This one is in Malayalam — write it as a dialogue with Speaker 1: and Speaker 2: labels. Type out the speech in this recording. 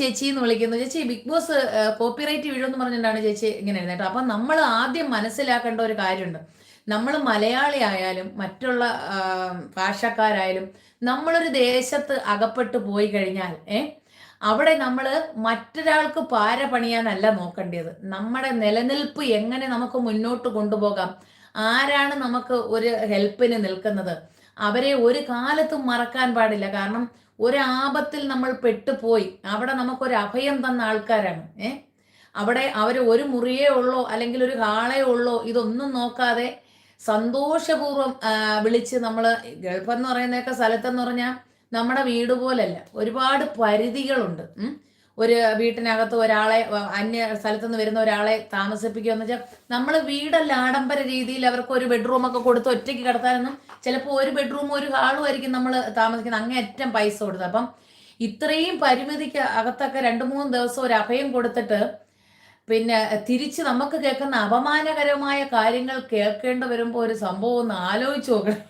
Speaker 1: ചേച്ചി എന്ന് വിളിക്കുന്നു. ചേച്ചി ബിഗ് ബോസ് കോപ്പിറൈറ്റ് വീഴുമെന്ന് പറഞ്ഞിട്ടാണ് ചേച്ചി ഇങ്ങനെ എഴുന്നേറ്റത്. അപ്പം നമ്മൾ ആദ്യം മനസ്സിലാക്കേണ്ട ഒരു കാര്യമുണ്ട്. നമ്മൾ മലയാളി ആയാലും മറ്റുള്ള ഭാഷക്കാരായാലും നമ്മളൊരു ദേശത്ത് അകപ്പെട്ട് പോയി കഴിഞ്ഞാൽ അവിടെ നമ്മൾ മറ്റൊരാൾക്ക് പാര പണിയാനല്ല നോക്കേണ്ടത്. നമ്മുടെ നിലനിൽപ്പ് എങ്ങനെ നമുക്ക് മുന്നോട്ട് കൊണ്ടുപോകാം, ആരാണ് നമുക്ക് ഒരു ഹെൽപ്പിന് നിൽക്കുന്നത്, അവരെ ഒരു കാലത്തും മറക്കാൻ പാടില്ല. കാരണം ഒരു ആപത്തിൽ നമ്മൾ പെട്ടുപോയി അവിടെ നമുക്കൊരു അഭയം തന്ന ആൾക്കാരാണ്. അവിടെ അവർ ഒരു മുറിയേ ഉള്ളോ അല്ലെങ്കിൽ ഒരു ഹാളേ ഉള്ളോ ഇതൊന്നും നോക്കാതെ സന്തോഷപൂർവ്വം വിളിച്ച് നമ്മൾ ഗൾഫ് എന്ന് പറയുന്നതൊക്കെ സ്ഥലത്തെന്ന് പറഞ്ഞാൽ നമ്മുടെ വീട് പോലല്ല, ഒരുപാട് പരിധികളുണ്ട്. ഒരു വീട്ടിനകത്ത് ഒരാളെ അന്യ സ്ഥലത്തുനിന്ന് വരുന്ന ഒരാളെ താമസിപ്പിക്കുക എന്ന് വെച്ചാൽ നമ്മൾ വീടല്ല ആഡംബര രീതിയിൽ അവർക്ക് ഒരു ബെഡ്റൂമൊക്കെ കൊടുത്ത് ഒറ്റയ്ക്ക് കിടത്താനൊന്നും, ചിലപ്പോൾ ഒരു ബെഡ്റൂമും ഒരു ഹാളും ആയിരിക്കും നമ്മൾ താമസിക്കുന്നത്, അങ്ങേയറ്റം പൈസ കൊടുത്ത്. അപ്പം ഇത്രയും പരിമിതിക്ക് അകത്തൊക്കെ 2-3 ദിവസം ഒരു അഭയം കൊടുത്തിട്ട് പിന്നെ തിരിച്ച് നമുക്ക് കേൾക്കുന്ന അപമാനകരമായ കാര്യങ്ങൾ കേൾക്കേണ്ടി വരുമ്പോൾ ഒരു സംഭവം ഒന്ന് ആലോചിച്ച് നോക്കണം.